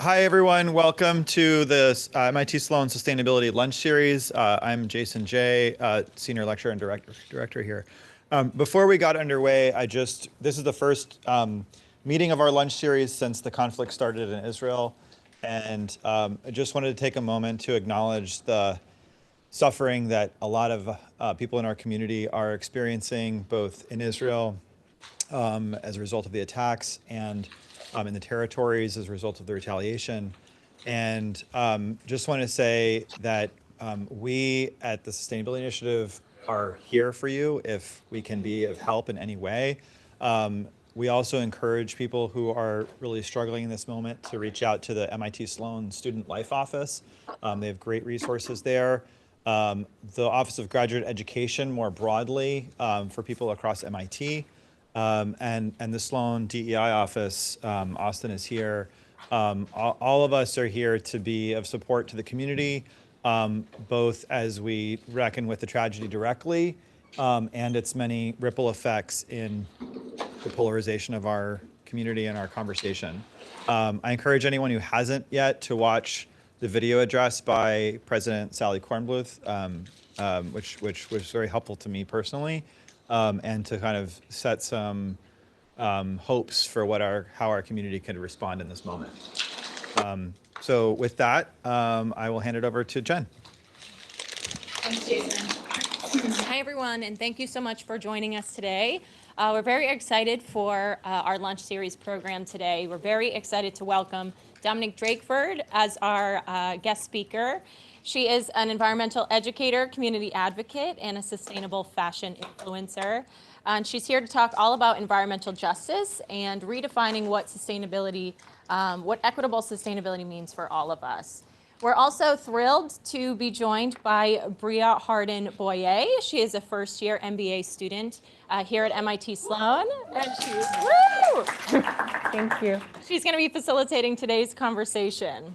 Hi, everyone. Welcome to the MIT Sloan Sustainability Lunch Series. I'm Jason Jay, Senior Lecturer and Director here. Before we got underway, this is the first meeting of our lunch series since the conflict started in Israel. And I just wanted to take a moment to acknowledge the suffering that a lot of people in our community are experiencing, both in Israel as a result of the attacks and in the territories as a result of the retaliation. And just want to say that we at the Sustainability Initiative are here for you if we can be of help in any way. We also encourage people who are really struggling in this moment to reach out to the MIT Sloan Student Life Office. They have great resources there. The Office of Graduate Education more broadly for people across MIT. And the Sloan DEI office, Austin is here. All of us are here to be of support to the community, both as we reckon with the tragedy directly and its many ripple effects in the polarization of our community and our conversation. I encourage anyone who hasn't yet to watch the video address by President Sally Kornbluth, which was very helpful to me personally. And to kind of set some hopes for how our community can respond in this moment. So with that, I will hand it over to Jen. Thanks, Jason. Hi, everyone, and thank you so much for joining us today. We're very excited for our lunch series program today. We're very excited to welcome Dominique Drakeford as our guest speaker. She is an environmental educator, community advocate, and a sustainable fashion influencer. And she's here to talk all about environmental justice and redefining what equitable sustainability means for all of us. We're also thrilled to be joined by Bria Hardin-Boyer. She is a first-year MBA student here at MIT Sloan. And she's, woo! Thank you. She's going to be facilitating today's conversation.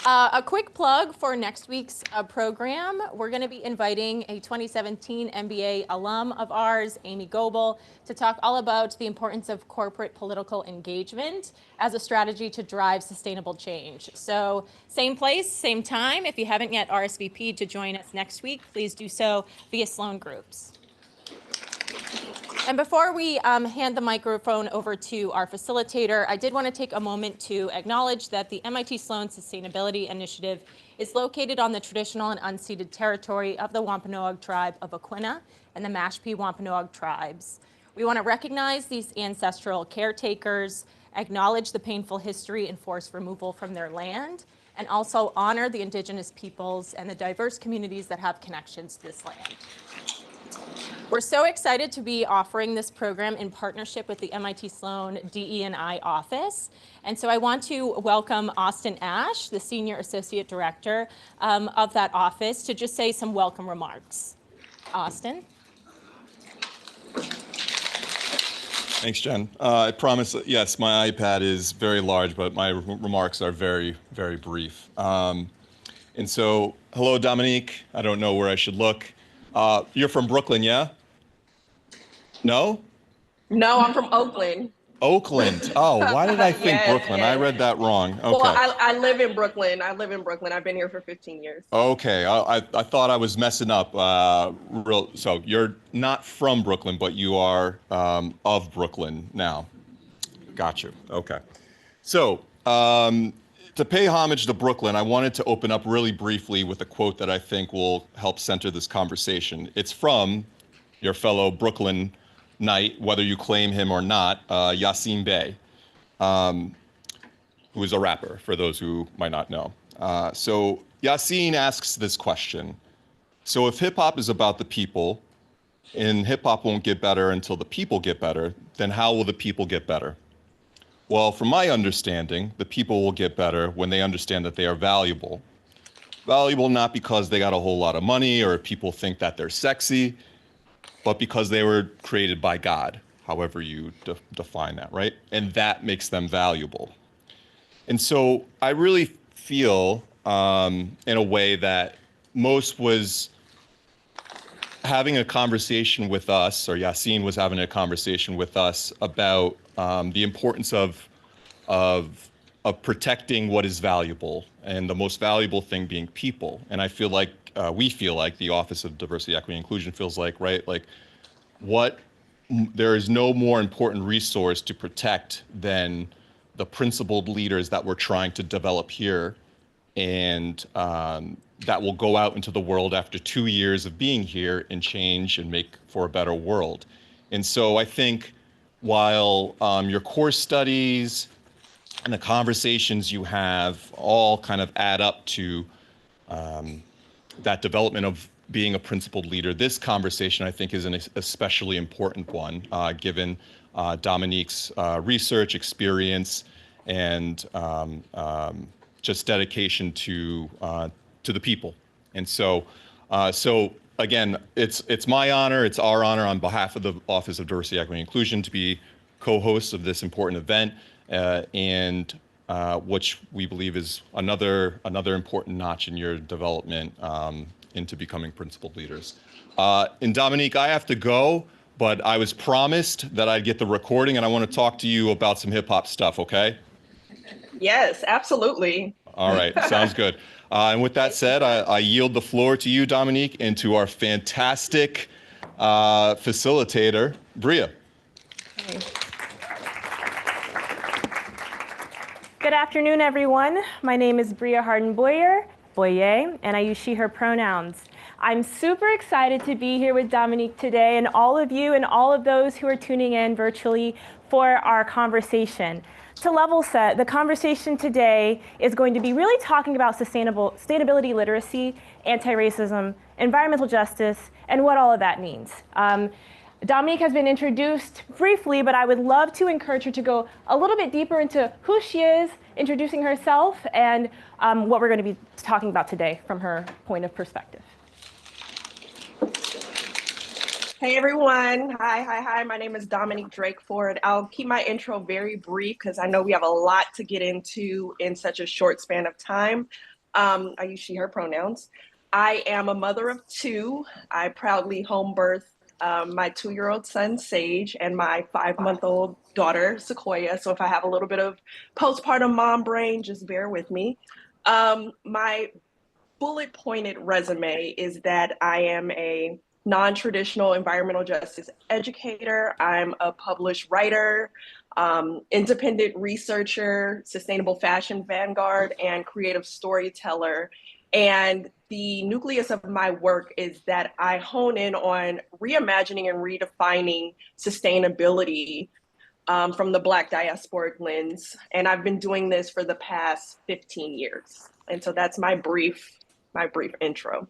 A quick plug for next week's program. We're going to be inviting a 2017 MBA alum of ours, Amy Goebel, to talk all about the importance of corporate political engagement as a strategy to drive sustainable change. So same place, same time. If you haven't yet RSVP'd to join us next week, please do so via Sloan Groups. And before we hand the microphone over to our facilitator, I did want to take a moment to acknowledge that the MIT Sloan Sustainability Initiative is located on the traditional and unceded territory of the Wampanoag tribe of Aquinnah and the Mashpee Wampanoag tribes. We want to recognize these ancestral caretakers, acknowledge the painful history and forced removal from their land, and also honor the indigenous peoples and the diverse communities that have connections to this land. We're so excited to be offering this program in partnership with the MIT Sloan DE&I office. And so I want to welcome Austin Ash, the Senior Associate Director of that office, to just say some welcome remarks. Austin. Thanks, Jen. I promise, yes, my iPad is very large, but my remarks are very, very brief. And so, hello, Dominique. I don't know where I should look. You're from Brooklyn, yeah? No? No, I'm from Oakland. Oakland. Oh, why did I think Yes, Brooklyn? yes. I read that wrong. Okay. Well, I live in Brooklyn. I've been here for 15 years. Okay. I thought I was messing up. So you're not from Brooklyn, but you are of Brooklyn now. Got you. Okay. So to pay homage to Brooklyn, I wanted to open up really briefly with a quote that I think will help center this conversation. It's from your fellow Brooklyn Knight, whether you claim him or not, Yassine Bey, who is a rapper, for those who might not know. So Yassine asks this question. So if hip hop is about the people, and hip hop won't get better until the people get better, then how will the people get better? Well, from my understanding, the people will get better when they understand that they are valuable. Valuable not because they got a whole lot of money or people think that they're sexy, but because they were created by God, however you define that, right? And that makes them valuable. And so I really feel in a way that Most was having a conversation with us, or Yassine was having a conversation with us about the importance of protecting what is valuable, and the most valuable thing being people. And I feel like we feel like the Office of Diversity, Equity, and Inclusion feels like, right? Like there is no more important resource to protect than the principled leaders that we're trying to develop here, and that will go out into the world after 2 years of being here and change and make for a better world. And so I think while your course studies and the conversations you have all kind of add up to that development of being a principled leader, this conversation I think is an especially important one, given Dominique's research experience and just dedication to the people. And so again, it's my honor, it's our honor on behalf of the Office of Diversity, Equity, and Inclusion to be co-hosts of this important event, and which we believe is another important notch in your development into becoming principled leaders. And Dominique, I have to go, but I was promised that I'd get the recording, and I want to talk to you about some hip hop stuff, okay? Yes, absolutely. All right, sounds good. And with that said, I yield the floor to you, Dominique, and to our fantastic facilitator, Bria. Good afternoon, everyone. My name is Bria Harden-Boyer, and I use she, her pronouns. I'm super excited to be here with Dominique today and all of you and all of those who are tuning in virtually for our conversation. To level set, the conversation today is going to be really talking about sustainability literacy, anti-racism, environmental justice, and what all of that means. Dominique has been introduced briefly, but I would love to encourage her to go a little bit deeper into who she is, introducing herself, and what we're going to be talking about today from her point of perspective. Hey everyone, hi. My name is Dominique Drakeford. I'll keep my intro very brief because I know we have a lot to get into in such a short span of time. I use she, her pronouns. I am a mother of two. I proudly home birthed my 2-year-old son, Sage, and my 5-month-old daughter, Sequoia. So if I have a little bit of postpartum mom brain, just bear with me. My bullet-pointed resume is that I am a non-traditional environmental justice educator. I'm a published writer, independent researcher, sustainable fashion vanguard, and creative storyteller. And the nucleus of my work is that I hone in on reimagining and redefining sustainability from the Black diasporic lens. And I've been doing this for the past 15 years. And so that's my brief intro.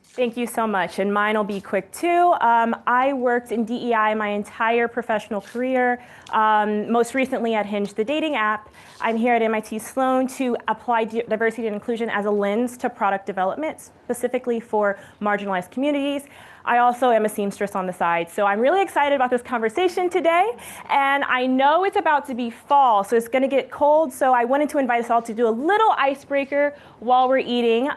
Thank you so much, and mine will be quick too. I worked in DEI my entire professional career, most recently at Hinge, the dating app. I'm here at MIT Sloan to apply diversity and inclusion as a lens to product development, specifically for marginalized communities. I also am a seamstress on the side, so I'm really excited about this conversation today. And I know it's about to be fall, so it's gonna get cold, so I wanted to invite us all to do a little icebreaker while we're eating.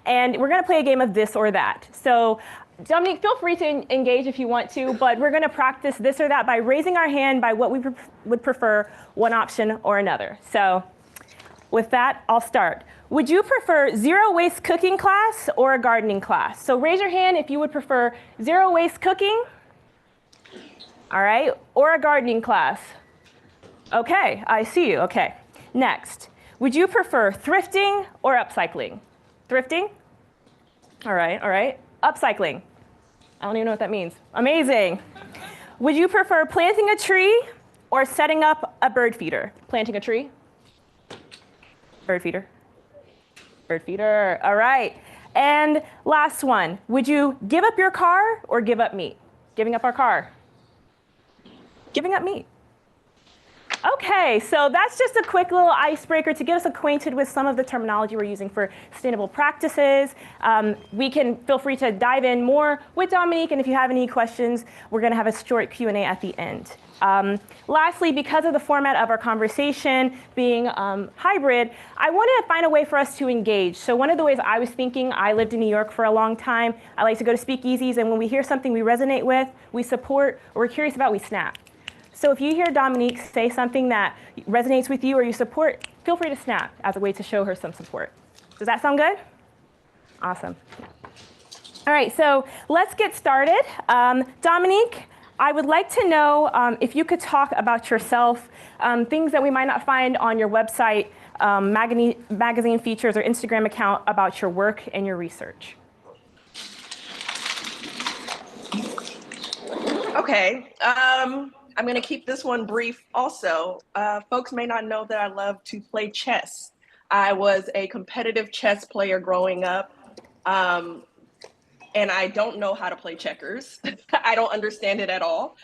And we're gonna play a game of this or that. So Dominique, feel free to engage if you want to, but we're gonna practice this or that by raising our hand by what we would prefer, one option or another. So with that, I'll start. Would you prefer zero waste cooking class or a gardening class? So raise your hand if you would prefer zero waste cooking, all right, or a gardening class. Okay, I see you, okay. Next, would you prefer thrifting or upcycling? Thrifting? All right. Upcycling. I don't even know what that means. Amazing. Would you prefer planting a tree or setting up a bird feeder? Planting a tree? Bird feeder. Bird feeder. All right. And last one. Would you give up your car or give up meat? Giving up our car. Giving up meat. Okay, so that's just a quick little icebreaker to get us acquainted with some of the terminology we're using for sustainable practices. We can feel free to dive in more with Dominique, and if you have any questions, we're gonna have a short Q&A at the end. Lastly, because of the format of our conversation being hybrid, I wanted to find a way for us to engage. So one of the ways I was thinking, I lived in New York for a long time. I like to go to speakeasies, and when we hear something we resonate with, we support, or we're curious about, we snap. So if you hear Dominique say something that resonates with you or you support, feel free to snap as a way to show her some support. Does that sound good? Awesome. All right, so let's get started. Dominique, I would like to know if you could talk about yourself, things that we might not find on your website, magazine features or Instagram account about your work and your research. Okay, I'm going to keep this one brief also. Folks may not know that I love to play chess. I was a competitive chess player growing up, and I don't know how to play checkers. I don't understand it at all.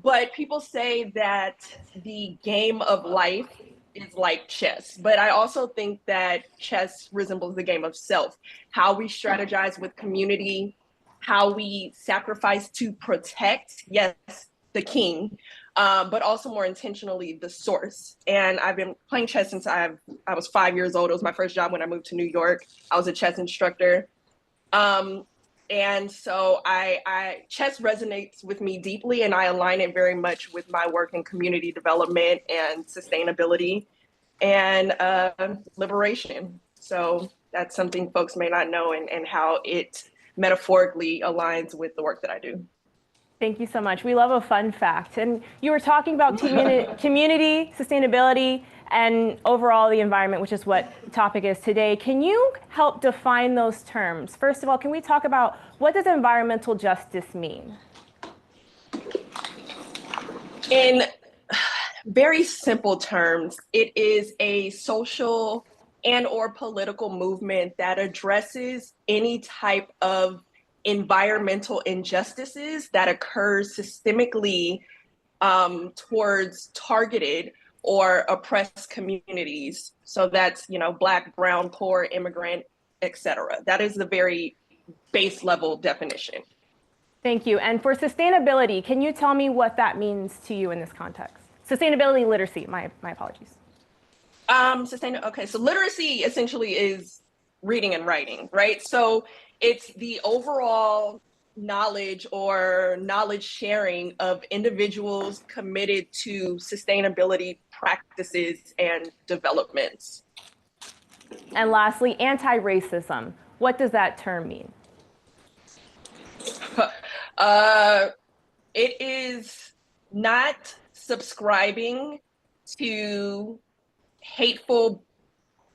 But people say that the game of life is like chess. But I also think that chess resembles the game of self, how we strategize with community, how we sacrifice to protect, yes, the king, but also more intentionally the source. And I've been playing chess since I was 5 years old. It was my first job when I moved to New York. I was a chess instructor. And so chess resonates with me deeply, and I align it very much with my work in community development and sustainability and liberation. So that's something folks may not know, and how it metaphorically aligns with the work that I do. Thank you so much. We love a fun fact. And you were talking about community, sustainability, and overall the environment, which is what the topic is today. Can you help define those terms? First of all, can we talk about what does environmental justice mean? In very simple terms, it is a social and or political movement that addresses any type of environmental injustices that occurs systemically towards targeted or oppressed communities. So that's, Black, brown, poor, immigrant, etc. That is the very base level definition. Thank you. And for sustainability, can you tell me what that means to you in this context? Sustainability literacy, my apologies. Okay, so literacy essentially is reading and writing, right? So it's the overall knowledge or knowledge sharing of individuals committed to sustainability practices and developments. And lastly, anti-racism. What does that term mean? It is not subscribing to hateful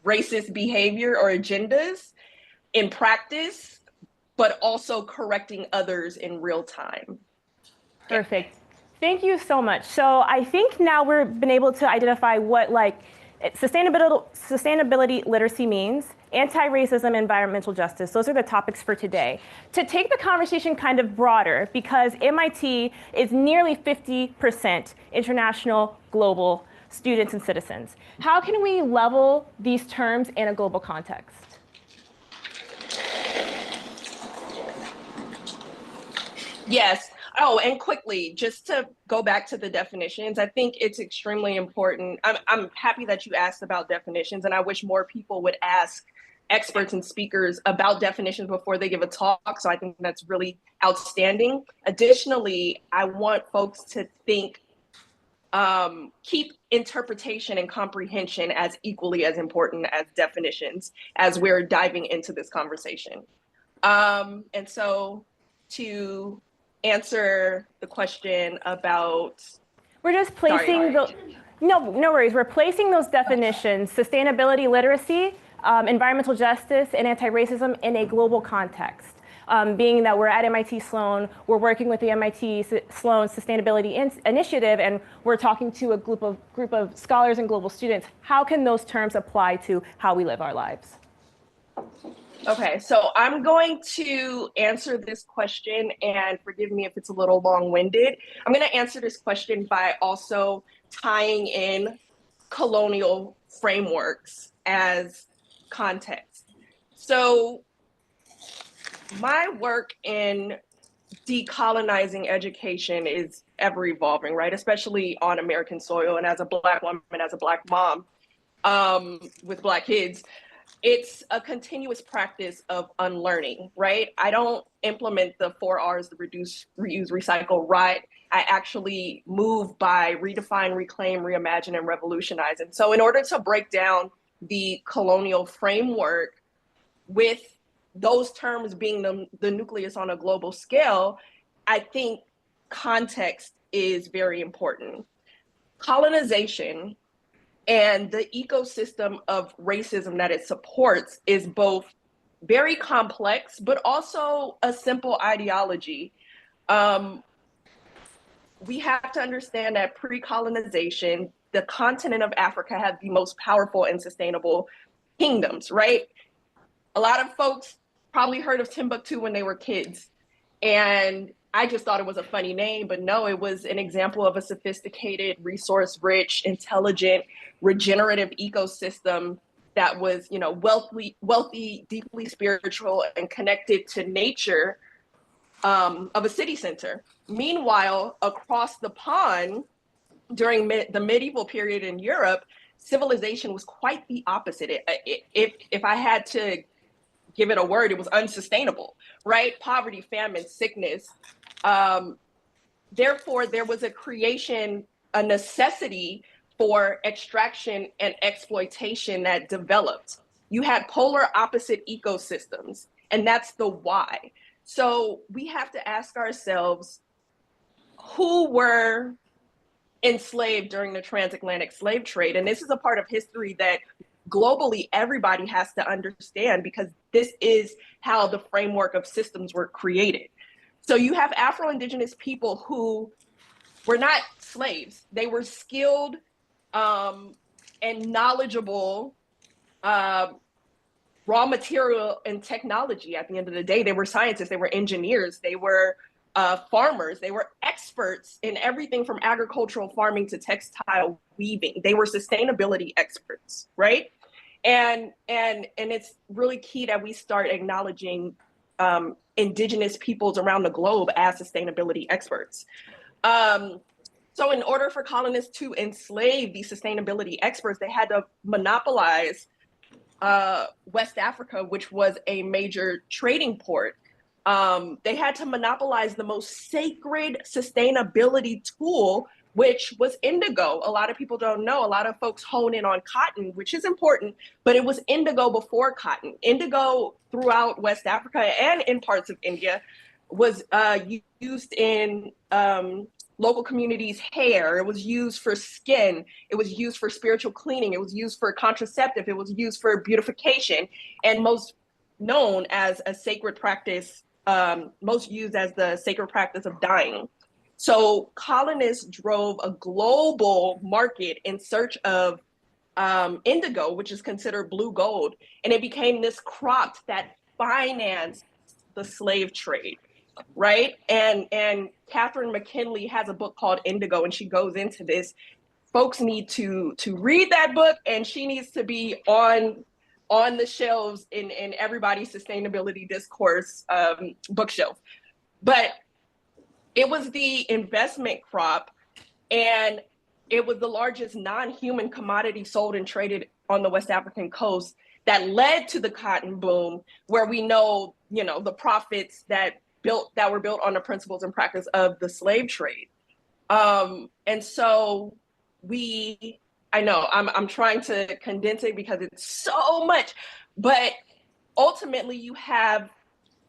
racist behavior or agendas in practice, but also correcting others in real time. Perfect. Thank you so much. So I think now we've been able to identify what sustainability literacy means, anti-racism, environmental justice. Those are the topics for today. To take the conversation kind of broader, because MIT is nearly 50% international, global students and citizens. How can we level these terms in a global context? Yes. Oh, and quickly, just to go back to the definitions, I think it's extremely important. I'm happy that you asked about definitions, and I wish more people would ask experts and speakers about definitions before they give a talk. So I think that's really outstanding. Additionally, I want folks to think, keep interpretation and comprehension as equally as important as definitions as we're diving into this conversation. And so to answer the question about, we're just placing no worries. We're placing those definitions, sustainability literacy, environmental justice, and anti-racism in a global context. Being that we're at MIT Sloan, we're working with the MIT Sloan Sustainability Initiative, and we're talking to a group of scholars and global students. How can those terms apply to how we live our lives? Okay, so I'm going to answer this question, and forgive me if it's a little long-winded. I'm going to answer this question by also tying in colonial frameworks as context. So my work in decolonizing education is ever evolving, right? Especially on American soil, and as a Black woman, as a Black mom with Black kids. It's a continuous practice of unlearning, right? I don't implement the 4 R's, the reduce, reuse, recycle, right, I actually move by redefine, reclaim, reimagine, and revolutionize. And so in order to break down the colonial framework with those terms being the nucleus on a global scale, I think context is very important. Colonization and the ecosystem of racism that it supports is both very complex, but also a simple ideology. We have to understand that pre-colonization, the continent of Africa had the most powerful and sustainable kingdoms, right? A lot of folks probably heard of Timbuktu when they were kids. And I just thought it was a funny name, but no, it was an example of a sophisticated, resource-rich, intelligent, regenerative ecosystem that was, wealthy, deeply spiritual, and connected to nature, of a city center. Meanwhile, across the pond, during the medieval period in Europe, civilization was quite the opposite. If I had to give it a word, it was unsustainable, right? Poverty, famine, sickness. Therefore, there was a necessity for extraction and exploitation that developed. You had polar opposite ecosystems, and that's the why. So we have to ask ourselves, who were enslaved during the transatlantic slave trade? And this is a part of history that globally everybody has to understand, because this is how the framework of systems were created. So you have Afro-Indigenous people who were not slaves. They were skilled and knowledgeable raw material and technology. At the end of the day, they were scientists, they were engineers, they were farmers, they were experts in everything from agricultural farming to textile weaving. They were sustainability experts, right? And it's really key that we start acknowledging indigenous peoples around the globe as sustainability experts. So in order for colonists to enslave these sustainability experts, they had to monopolize West Africa, which was a major trading port. They had to monopolize the most sacred sustainability tool, which was indigo. A lot of people don't know. A lot of folks hone in on cotton, which is important, but it was indigo before cotton. Indigo throughout West Africa and in parts of India was used in local communities' hair. It was used for skin. It was used for spiritual cleaning. It was used for contraceptive. It was used for beautification, and most known as a sacred practice, most used as the sacred practice of dyeing. So colonists drove a global market in search of indigo, which is considered blue gold. And it became this crop that financed the slave trade, right? And Catherine McKinley has a book called Indigo, and she goes into this. Folks need to read that book, and she needs to be on the shelves in everybody's sustainability discourse bookshelf. But it was the investment crop, and it was the largest non-human commodity sold and traded on the West African coast that led to the cotton boom, where we know, the profits that were built on the principles and practice of the slave trade. And so I know I'm trying to condense it because it's so much, but ultimately you have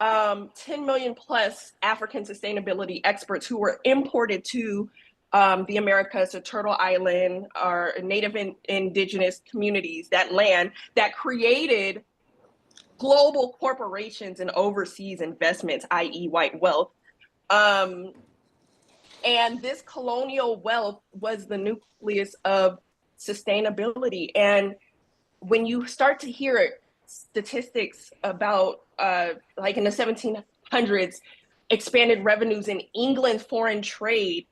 10 million plus African sustainability experts who were imported to the Americas, to Turtle Island, or native indigenous communities, that land that created global corporations and overseas investments, i.e. white wealth. And this colonial wealth was the nucleus of sustainability. And when you start to hear statistics about, like in the 1700s, expanded revenues in England's foreign trade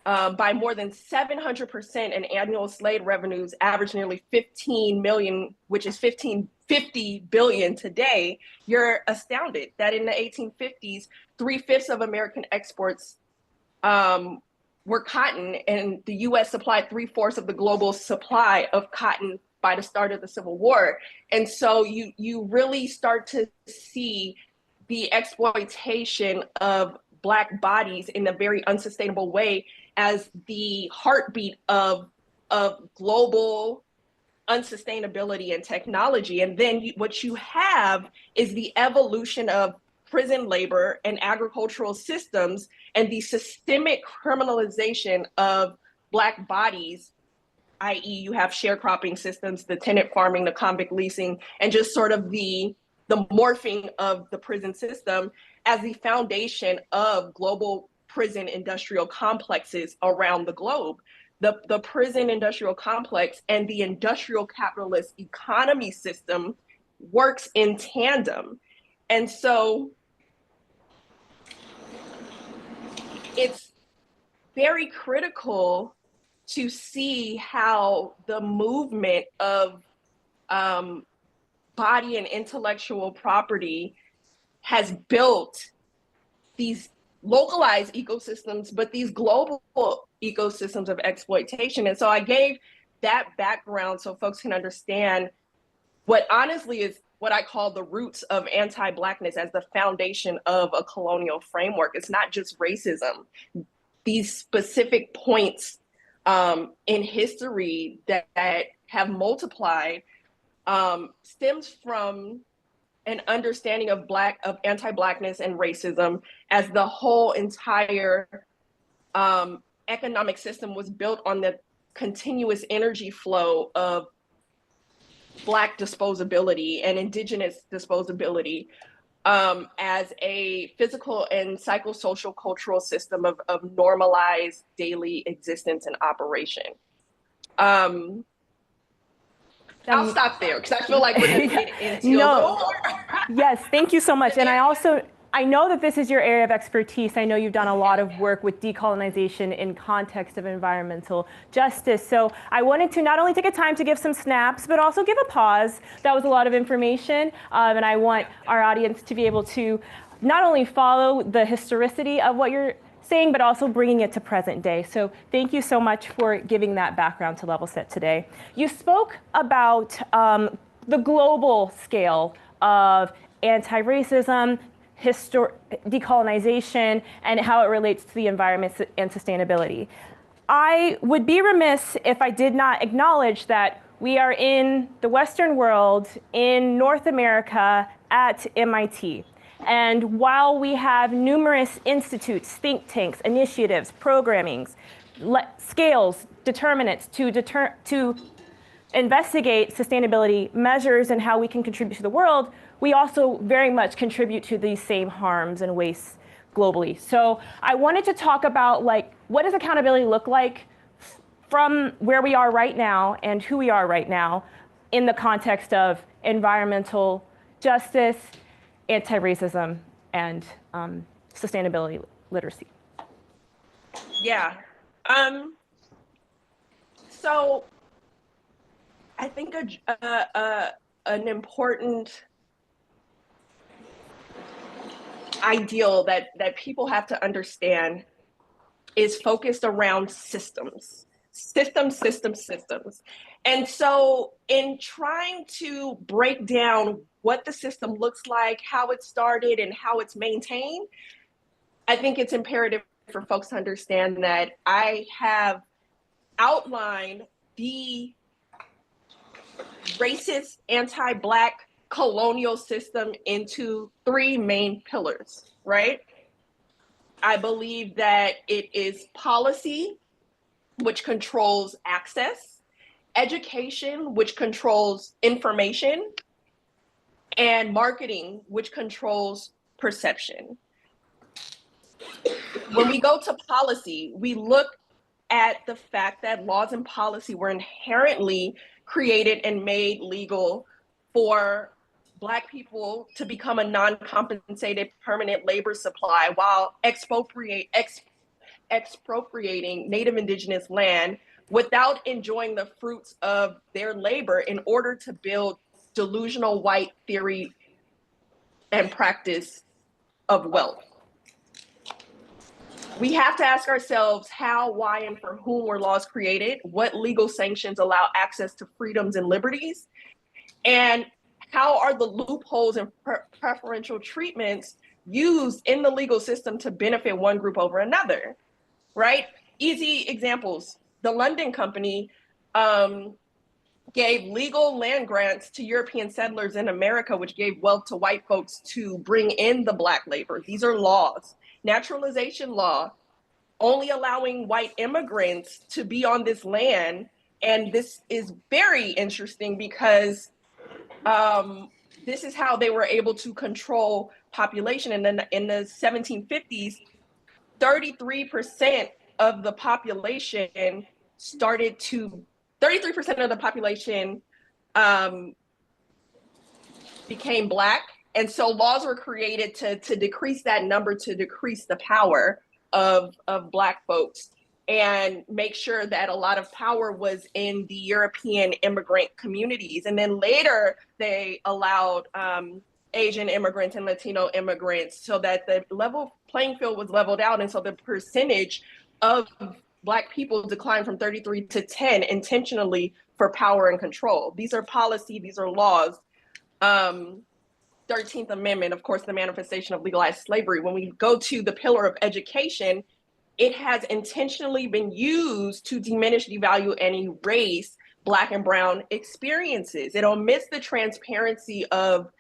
by more than 700%, and annual slave revenues average nearly 15 million, which is 50 billion today, you're astounded that in the 1850s, 3/5 of American exports were cotton, and the US supplied 3/4 of the global supply of cotton by the start of the Civil War. And so you really start to see the exploitation of Black bodies in a very unsustainable way as the heartbeat of global unsustainability and technology. And then what you have is the evolution of prison labor and agricultural systems and the systemic criminalization of Black bodies, i.e. you have sharecropping systems, the tenant farming, the convict leasing, and just sort of the morphing of the prison system as the foundation of global prison industrial complexes around the globe. The prison industrial complex and the industrial capitalist economy system works in tandem. And so it's very critical to see how the movement of body and intellectual property has built these localized ecosystems, but these global ecosystems of exploitation. And so I gave that background so folks can understand what honestly is what I call the roots of anti-Blackness as the foundation of a colonial framework. It's not just racism. These specific points in history that have multiplied stems from an understanding of anti-Blackness and racism as the whole entire economic system was built on the continuous energy flow of Black disposability and Indigenous disposability as a physical and psychosocial cultural system of normalized daily existence and operation. I'll stop there because I feel like we're going to get into a little more. Yes, thank you so much. And I know that this is your area of expertise. I know you've done a lot of work with decolonization in context of environmental justice. So I wanted to not only take a time to give some snaps, but also give a pause. That was a lot of information. And I want our audience to be able to not only follow the historicity of what you're saying, but also bringing it to present day. So thank you so much for giving that background to Level Set today. You spoke about the global scale of anti-racism, decolonization, and how it relates to the environment and sustainability. I would be remiss if I did not acknowledge that we are in the Western world, in North America, at MIT. And while we have numerous institutes, think tanks, initiatives, programmings, scales, determinants to investigate sustainability measures and how we can contribute to the world, we also very much contribute to these same harms and wastes globally. So I wanted to talk about what does accountability look like from where we are right now and who we are right now in the context of environmental justice, anti-racism, and sustainability literacy. Yeah. So I think an important ideal that people have to understand is focused around systems. And so in trying to break down what the system looks like, how it started, and how it's maintained, I think it's imperative for folks to understand that I have outlined the racist, anti-Black colonial system into three main pillars, right? I believe that it is policy, which controls access, education, which controls information, and marketing, which controls perception. When we go to policy, we look at the fact that laws and policy were inherently created and made legal for Black people to become a non-compensated permanent labor supply while expropriating Native Indigenous land without enjoying the fruits of their labor in order to build delusional white theory and practice of wealth. We have to ask ourselves how, why, and for whom were laws created, what legal sanctions allow access to freedoms and liberties, and how are the loopholes and preferential treatments used in the legal system to benefit one group over another, right? Easy examples. The London Company gave legal land grants to European settlers in America, which gave wealth to white folks to bring in the Black labor. These are laws. Naturalization law, only allowing white immigrants to be on this land. And this is very interesting because this is how they were able to control population. And then in the 1750s, 33% of the population 33% of the population became Black. And so laws were created to decrease that number, to decrease the power of Black folks and make sure that a lot of power was in the European immigrant communities. And then later they allowed Asian immigrants and Latino immigrants so that the level playing field was leveled out. And so the percentage of Black people declined from 33 to 10 intentionally for power and control. These are policy, these are laws. 13th Amendment, of course, the manifestation of legalized slavery. When we go to the pillar of education, it has intentionally been used to diminish, devalue, and erase Black and Brown experiences. It omits the transparency of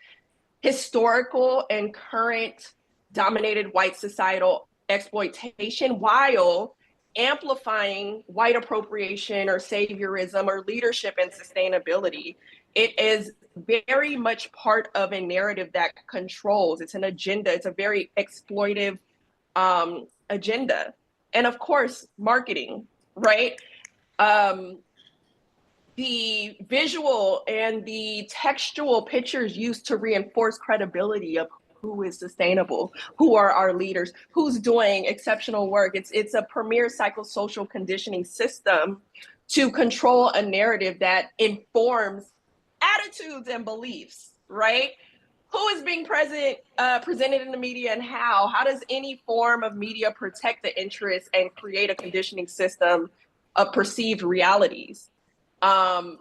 historical and current dominated white societal exploitation while amplifying white appropriation or saviorism or leadership and sustainability. It is very much part of a narrative that controls. It's an agenda. It's a very exploitive agenda. And of course, marketing, right? The visual and the textual pictures used to reinforce credibility of who is sustainable, who are our leaders, who's doing exceptional work. It's a premier psychosocial conditioning system to control a narrative that informs attitudes and beliefs, right? Who is being presented in the media and how? How does any form of media protect the interests and create a conditioning system of perceived realities? And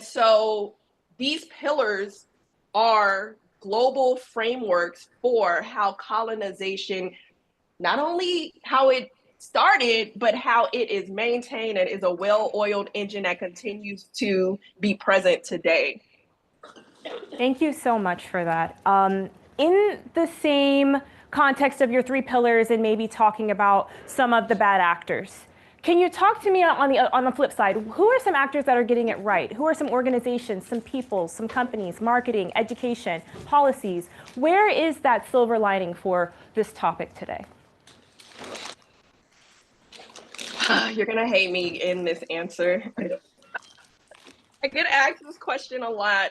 so these pillars are global frameworks for how colonization, not only how it started, but how it is maintained and is a well-oiled engine that continues to be present today. Thank you so much for that. In the same context of your three pillars and maybe talking about some of the bad actors, can you talk to me on the flip side? Who are some actors that are getting it right? Who are some organizations, some people, some companies, marketing, education, policies? Where is that silver lining for this topic today? You're gonna hate me in this answer. I get asked this question a lot.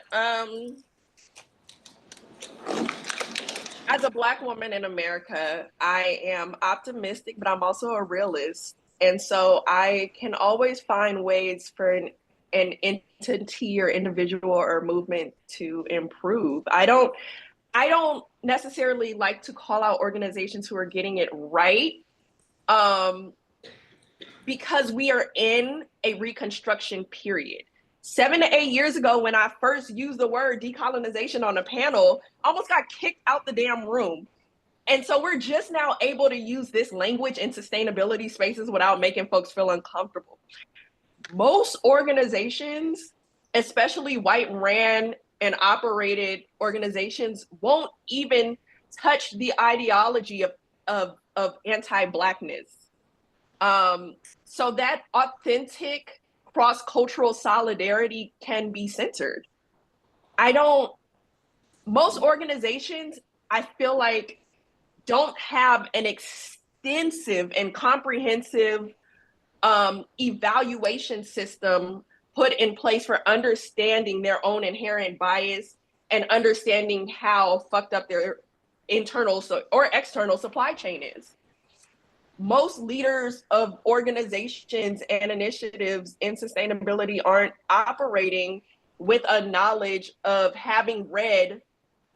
As a Black woman in America, I am optimistic, but I'm also a realist. And so I can always find ways for an entity or individual or movement to improve. I don't necessarily like to call out organizations who are getting it right, because we are in a reconstruction period. 7 to 8 years ago, when I first used the word decolonization on a panel, I almost got kicked out the damn room. And so we're just now able to use this language in sustainability spaces without making folks feel uncomfortable. Most organizations, especially white ran and operated organizations, won't even touch the ideology of anti-Blackness. So that authentic cross-cultural solidarity can be censored. Most organizations, I feel like, don't have an extensive and comprehensive evaluation system put in place for understanding their own inherent bias and understanding how fucked up their internal or external supply chain is. Most leaders of organizations and initiatives in sustainability aren't operating with a knowledge of having read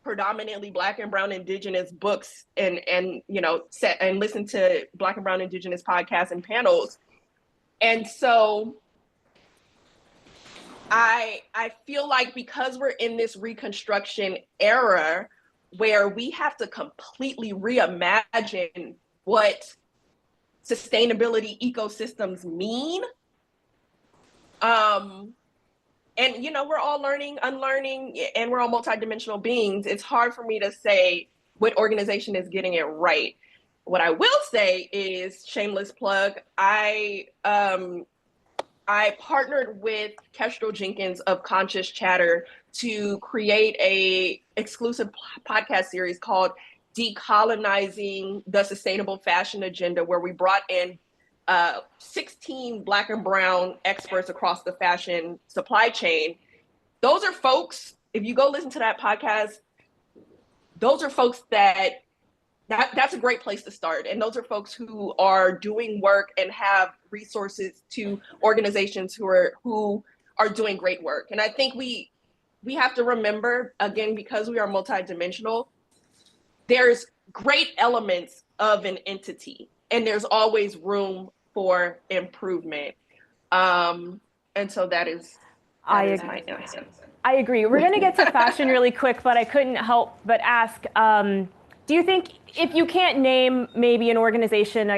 predominantly Black and Brown Indigenous books and listen to Black and Brown Indigenous podcasts and panels. And so I feel like because we're in this reconstruction era, where we have to completely reimagine what sustainability ecosystems mean. And we're all learning, unlearning, and we're all multidimensional beings. It's hard for me to say what organization is getting it right. What I will say is, shameless plug, I partnered with Kestrel Jenkins of Conscious Chatter to create a exclusive podcast series called Decolonizing the Sustainable Fashion Agenda, where we brought in 16 Black and Brown experts across the fashion supply chain. Those are folks, if you go listen to that podcast, those are folks that's a great place to start. And those are folks who are doing work and have resources to organizations who are doing great work. And I think we have to remember, again, because we are multidimensional, there's great elements of an entity, and there's always room for improvement. And so that is my answer. I agree. We're going to get to fashion really quick, but I couldn't help but ask, do you think, if you can't name maybe an organization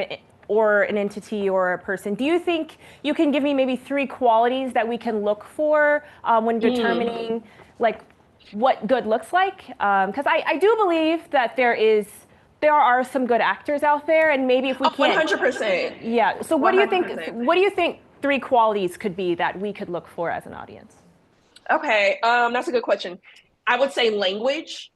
or an entity or a person, do you think you can give me maybe 3 qualities that we can look for when determining like what good looks like? Because I do believe that there are some good actors out there, and maybe if we can't. 100%. Yeah. So what 100%. do you think? What do you think 3 qualities could be that we could look for as an audience? Okay, that's a good question. I would say language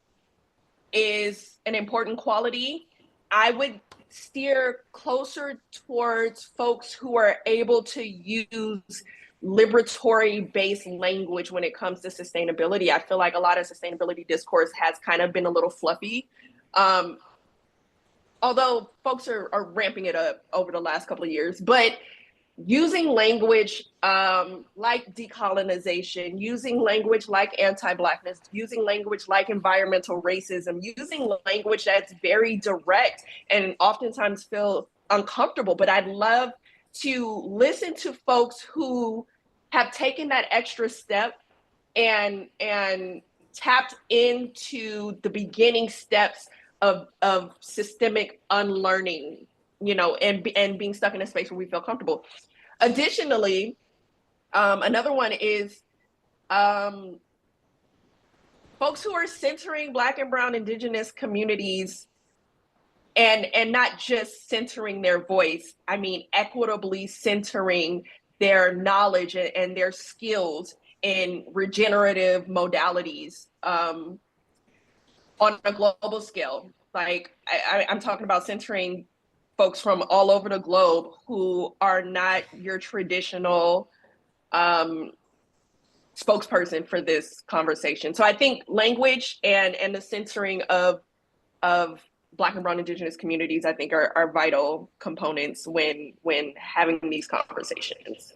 is an important quality. I would steer closer towards folks who are able to use liberatory-based language when it comes to sustainability. I feel like a lot of sustainability discourse has kind of been a little fluffy. Although folks are ramping it up over the last couple of years, but using language like decolonization, using language like anti-Blackness, using language like environmental racism, using language that's very direct and oftentimes feel uncomfortable. But I'd love to listen to folks who have taken that extra step and tapped into the beginning steps of systemic unlearning, and being stuck in a space where we feel comfortable. Additionally, another one is folks who are centering Black and Brown Indigenous communities and not just centering their voice. I mean, equitably centering their knowledge and their skills in regenerative modalities on a global scale. Like I'm talking about centering folks from all over the globe who are not your traditional spokesperson for this conversation. So I think language and the centering of Black and Brown Indigenous communities, I think are vital components when having these conversations.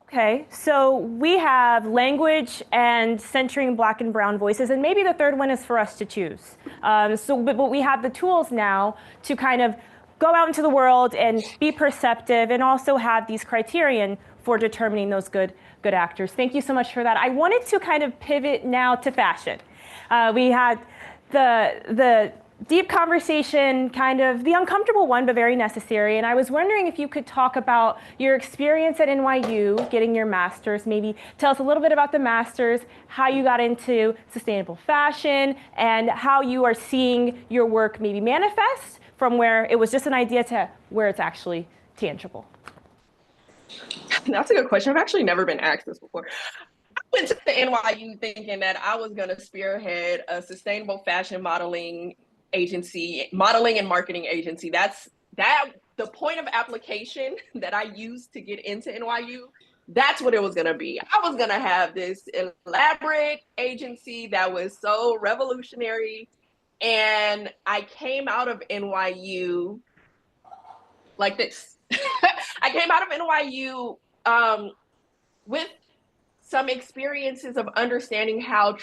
Okay, so we have language and centering Black and Brown voices, and maybe the third one is for us to choose. But we have the tools now to kind of go out into the world and be perceptive, and also have these criterion for determining those good actors. Thank you so much for that. I wanted to kind of pivot now to fashion. We had the deep conversation, kind of the uncomfortable one, but very necessary. And I was wondering if you could talk about your experience at NYU, getting your master's. Maybe tell us a little bit about the master's, how you got into sustainable fashion, and how you are seeing your work maybe manifest from where it was just an idea to where it's actually tangible. That's a good question. I've actually never been asked this before. I went to the NYU thinking that I was going to spearhead a sustainable fashion modeling and marketing agency. That's the point of application that I used to get into NYU. That's what it was going to be. I was going to have this elaborate agency that was so revolutionary. And I came out of NYU like this. I came out of NYU with some experiences of understanding how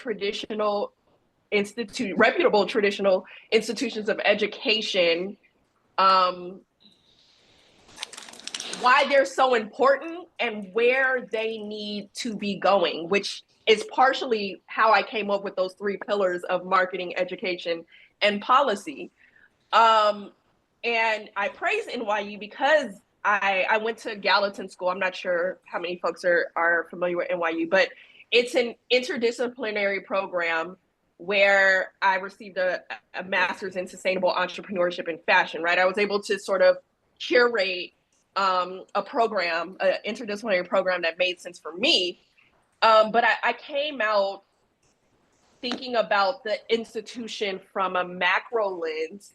reputable traditional institutions of education, why they're so important and where they need to be going, which is partially how I came up with those 3 pillars of marketing, education, and policy. And I praise NYU because I went to Gallatin School. I'm not sure how many folks are familiar with NYU, but it's an interdisciplinary program where I received a master's in sustainable entrepreneurship and fashion, right? I was able to sort of curate a program, an interdisciplinary program that made sense for me. But I came out thinking about the institution from a macro lens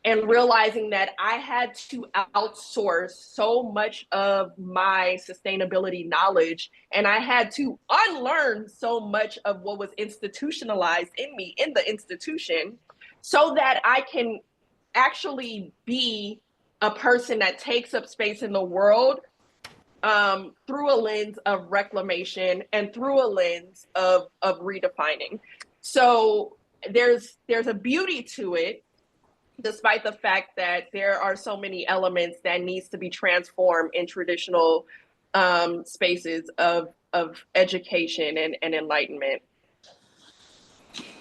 and realizing that I had to outsource so much of my sustainability knowledge, and I had to unlearn so much of what was institutionalized in me in the institution so that I can actually be a person that takes up space in the world through a lens of reclamation and through a lens of redefining. So there's a beauty to it, despite the fact that there are so many elements that needs to be transformed in traditional spaces of education and enlightenment.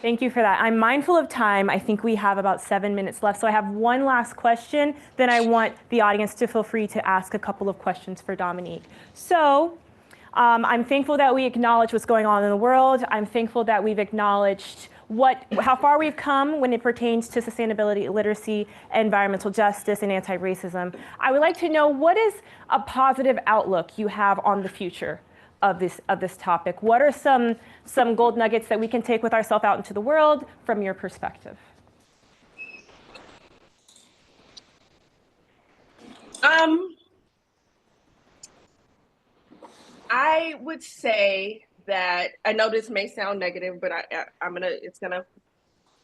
Thank you for that. I'm mindful of time. I think we have about 7 minutes left. So I have one last question. Then I want the audience to feel free to ask a couple of questions for Dominique. So I'm thankful that we acknowledge what's going on in the world. I'm thankful that we've acknowledged how far we've come when it pertains to sustainability, literacy, environmental justice, and anti-racism. I would like to know, what is a positive outlook you have on the future of this topic? What are some gold nuggets that we can take with ourselves out into the world from your perspective? I would say that, I know this may sound negative, but it's gonna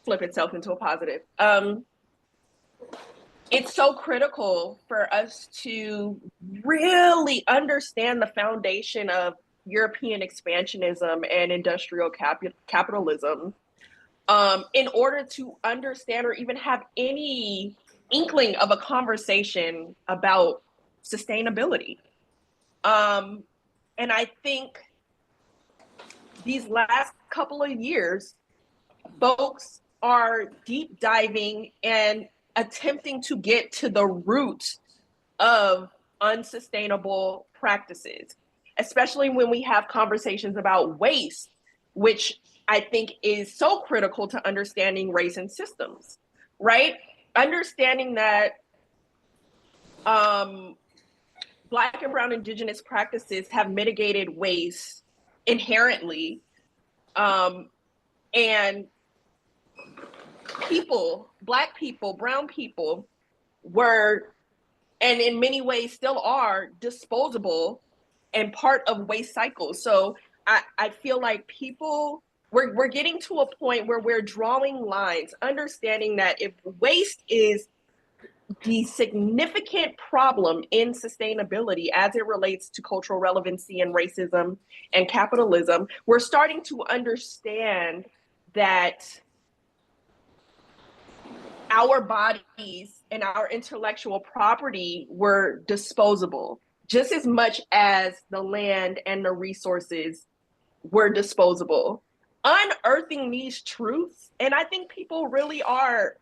flip itself into a positive. It's so critical for us to really understand the foundation of European expansionism and industrial capitalism in order to understand or even have any inkling of a conversation about sustainability. And I think these last couple of years, folks are deep diving and attempting to get to the root of unsustainable practices, especially when we have conversations about waste, which I think is so critical to understanding race and systems, right? Understanding that Black and Brown Indigenous practices have mitigated waste inherently, and people, Black people, Brown people were, and in many ways still are, disposable and part of waste cycles. So I feel like we're getting to a point where we're drawing lines, understanding that if waste is the significant problem in sustainability as it relates to cultural relevancy and racism and capitalism, we're starting to understand that our bodies and our intellectual property were disposable just as much as the land and the resources were disposable. Unearthing these truths, and I think people really are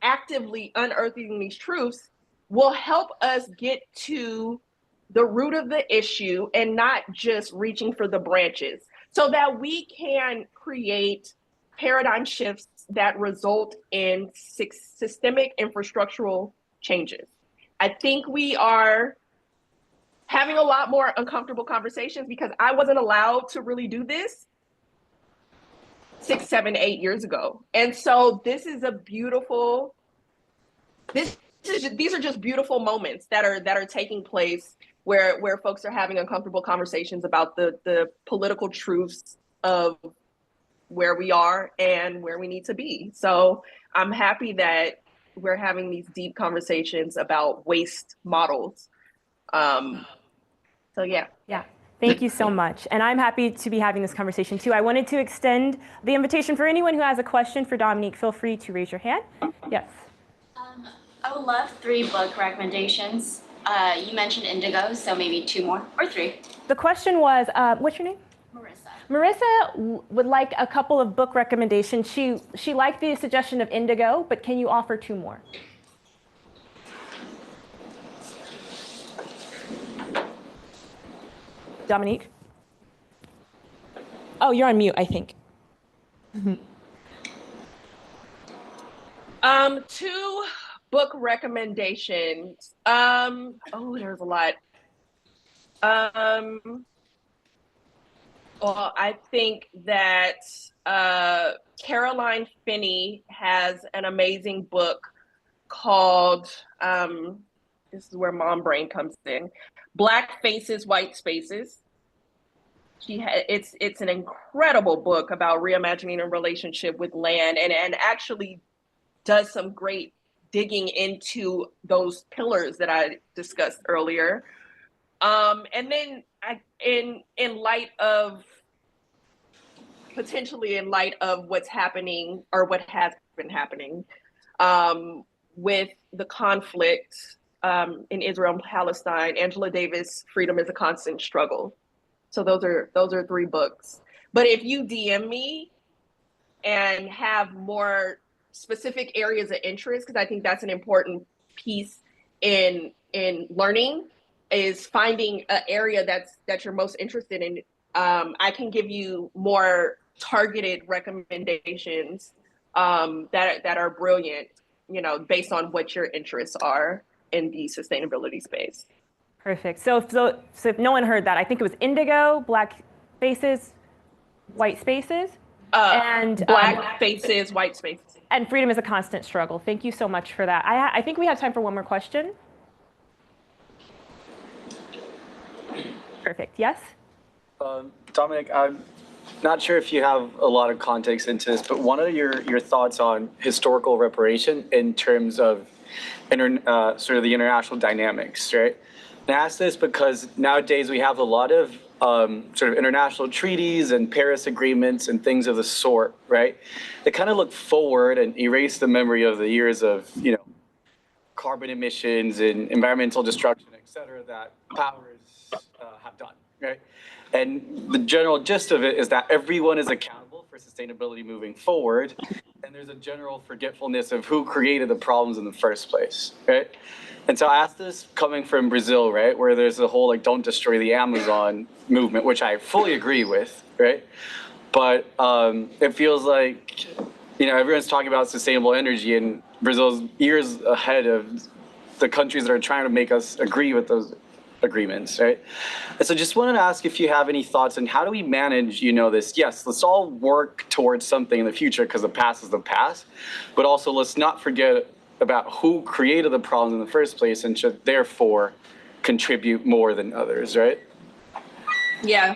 actively unearthing these truths, will help us get to the root of the issue and not just reaching for the branches, so that we can create paradigm shifts that result in systemic infrastructural changes. I think we are having a lot more uncomfortable conversations because I wasn't allowed to really do this 6, 7, 8 years ago. And so this is a beautiful, these are just beautiful moments that are taking place where folks are having uncomfortable conversations about the political truths of where we are and where we need to be. So I'm happy that we're having these deep conversations about waste models. So yeah. Yeah. Thank you so much. And I'm happy to be having this conversation too. I wanted to extend the invitation for anyone who has a question for Dominique. Feel free to raise your hand. Yes. I would love 3 book recommendations. You mentioned Indigo, so maybe 2 more or 3. The question was, what's your name? Marissa. Marissa would like a couple of book recommendations. She liked the suggestion of Indigo, but can you offer 2 more? Dominique? Oh, you're on mute, I think. 2 book recommendations. Oh, there's a lot. Well, I think that Caroline Finney has an amazing book called, this is where mom brain comes in, Black Faces, White Spaces. It's an incredible book about reimagining a relationship with land, and actually does some great digging into those pillars that I discussed earlier. And then in light of what's happening or what has been happening with the conflict in Israel and Palestine, Angela Davis, Freedom is a Constant Struggle. So those are 3 books. But if you DM me and have more specific areas of interest, because I think that's an important piece in learning, is finding an area that you're most interested in. I can give you more targeted recommendations that are brilliant, based on what your interests are in the sustainability space. Perfect. So if no one heard that, I think it was Indigo, Black Faces, White Spaces, and Black Faces, White Spaces. And Freedom is a Constant Struggle. Thank you so much for that. I think we have time for one more question. Perfect. Yes? Dominic, I'm not sure if you have a lot of context into this, but what are your thoughts on historical reparation in terms of sort of the international dynamics, right? And I ask this because nowadays we have a lot of sort of international treaties and Paris agreements and things of the sort, right? They kind of look forward and erase the memory of the years of, carbon emissions and environmental destruction, et cetera, that powers have done, right? And the general gist of it is that everyone is accountable for sustainability moving forward, and there's a general forgetfulness of who created the problems in the first place, right? And so I asked this coming from Brazil, right, where there's a whole don't destroy the Amazon movement, which I fully agree with, right? But it feels like, everyone's talking about sustainable energy, and Brazil's years ahead of the countries that are trying to make us agree with those agreements, right? And so just wanted to ask if you have any thoughts on how do we manage, this? Yes, let's all work towards something in the future because the past is the past, but also let's not forget about who created the problems in the first place and should therefore contribute more than others, right? Yeah.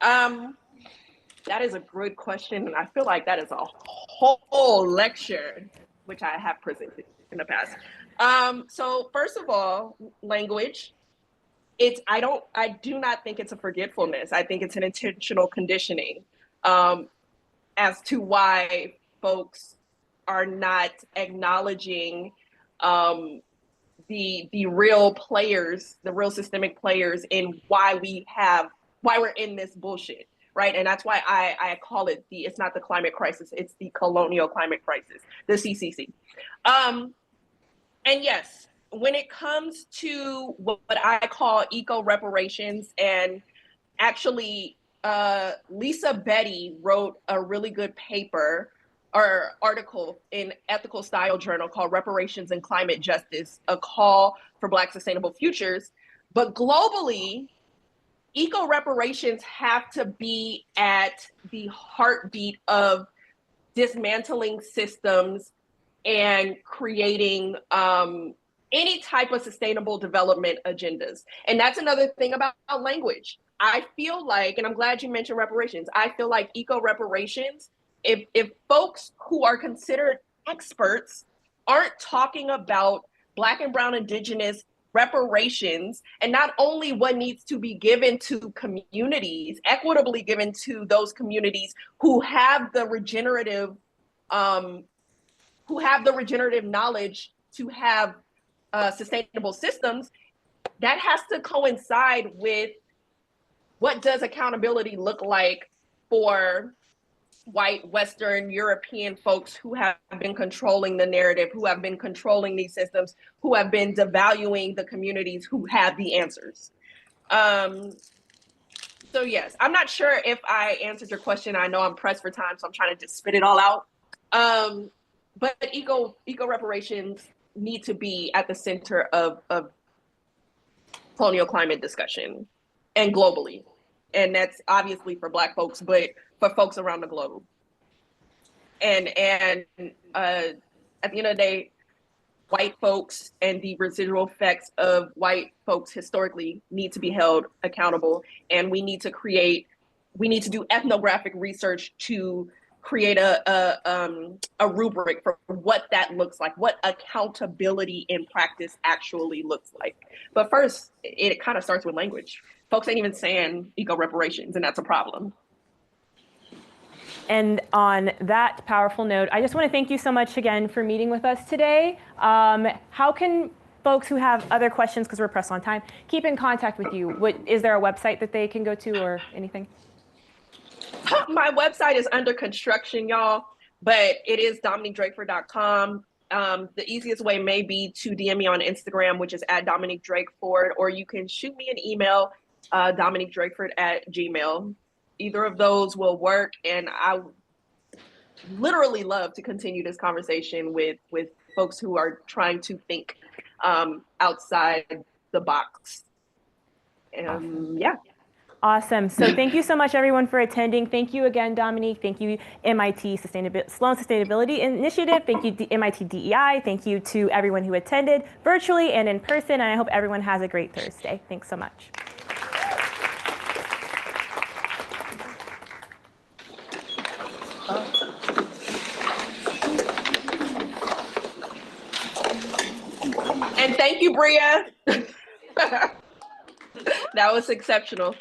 That is a good question, and I feel like that is a whole lecture, which I have presented in the past. So first of all, language. I do not think it's a forgetfulness. I think it's an intentional conditioning as to why folks are not acknowledging the real players, the real systemic players in why we're in this bullshit, right? And that's why I call it it's not the climate crisis, it's the colonial climate crisis, the CCC. And yes, when it comes to what I call eco-reparations, and actually Lisa Betty wrote a really good paper or article in Ethical Style Journal called Reparations and Climate Justice, a call for Black sustainable futures. But globally, eco-reparations have to be at the heartbeat of dismantling systems and creating any type of sustainable development agendas. And that's another thing about language. I feel like, and I'm glad you mentioned reparations, I feel like eco-reparations, if folks who are considered experts aren't talking about Black and Brown Indigenous reparations, and not only what needs to be given to communities, equitably given to those communities who have the regenerative knowledge to have sustainable systems, that has to coincide with what does accountability look like for white Western European folks who have been controlling the narrative, who have been controlling these systems, who have been devaluing the communities who have the answers. So yes, I'm not sure if I answered your question. I know I'm pressed for time, so I'm trying to just spit it all out. But eco reparations need to be at the center of colonial climate discussion and globally. And that's obviously for Black folks, but for folks around the globe. And at the end of the day, white folks and the residual effects of white folks historically need to be held accountable. And we need to do ethnographic research to create a rubric for what that looks like, what accountability in practice actually looks like. But first, it kind of starts with language. Folks ain't even saying eco reparations, and that's a problem. And on that powerful note, I just want to thank you so much again for meeting with us today. How can folks who have other questions, because we're pressed on time, keep in contact with you? Is there a website that they can go to or anything? My website is under construction, y'all, but it is dominiquedrakeford.com. The easiest way may be to DM me on Instagram, which is at Dominique Drakeford, or you can shoot me an email, dominiquedrakeford@gmail.com. Either of those will work, and I literally love to continue this conversation with folks who are trying to think outside the box. Yeah. Awesome. So thank you so much, everyone, for attending. Thank you again, Dominique. Thank you, MIT Sloan Sustainability Initiative. Thank you, MIT DEI. Thank you to everyone who attended virtually and in person. And I hope everyone has a great Thursday. Thanks so much. And thank you, Bria. That was exceptional.